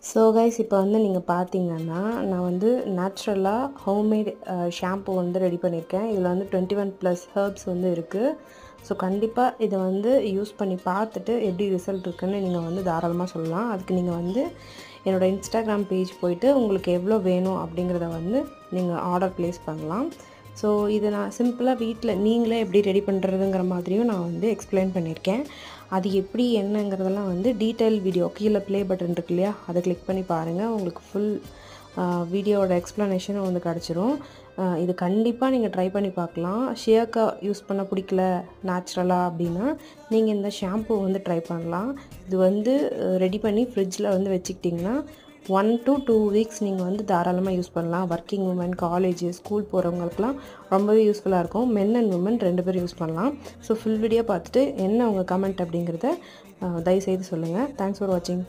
So guys இப்போ வந்து நீங்கள் பார்த்தீங்கன்னா நான் வந்து நேச்சுரலாக ஹோம்மேட் ஷாம்பு வந்து ரெடி பண்ணியிருக்கேன். இதில் வந்து 21+ ஹெர்ப்ஸ் வந்து இருக்குது. ஸோ கண்டிப்பாக இதை வந்து யூஸ் பண்ணி பார்த்துட்டு எப்படி ரிசல்ட் இருக்குன்னு நீங்கள் வந்து தாராளமாக சொல்லலாம். அதுக்கு நீங்கள் வந்து என்னோடய இன்ஸ்டாகிராம் பேஜ் போய்ட்டு உங்களுக்கு எவ்வளோ வேணும் அப்படிங்கிறத வந்து நீங்கள் ஆர்டர் ப்ளேஸ் பண்ணலாம். ஸோ இதை நான் சிம்பிளாக வீட்டில் நீங்களே எப்படி ரெடி பண்ணுறதுங்கிற மாதிரியும் நான் வந்து எக்ஸ்பிளைன் பண்ணியிருக்கேன். அது எப்படி என்னங்கிறதெல்லாம் வந்து டீட்டெயில் வீடியோ கீழே ப்ளே பட்டன் இருக்கு இல்லையா, அதை கிளிக் பண்ணி பாருங்கள். உங்களுக்கு ஃபுல் வீடியோவோட எக்ஸ்ப்ளனேஷனும் வந்து கிடச்சிரும். இது கண்டிப்பாக நீங்கள் ட்ரை பண்ணி பார்க்கலாம். ஷியாக்கா யூஸ் பண்ண பிடிக்கல நேச்சுரலாக அப்படின்னா நீங்கள் இந்த ஷாம்பு வந்து ட்ரை பண்ணலாம். இது வந்து ரெடி பண்ணி ஃப்ரிட்ஜில் வந்து வச்சுக்கிட்டிங்கன்னா 1 to 2 வீக்ஸ் நீங்கள் வந்து தாராளமாக யூஸ் பண்ணலாம். ஒர்க்கிங் உமன், காலேஜ், ஸ்கூல் போகிறவங்களுக்குலாம் ரொம்பவே யூஸ்ஃபுல்லாக இருக்கும். மென் அண்ட் உமன் 2 பேரும் யூஸ் பண்ணலாம். ஸோ ஃபுல் வீடியோ பார்த்துட்டு என்ன உங்கள் கமெண்ட் அப்படிங்கிறத தயவுசெய்து சொல்லுங்கள். தேங்க்ஸ் ஃபார் வாட்சிங்.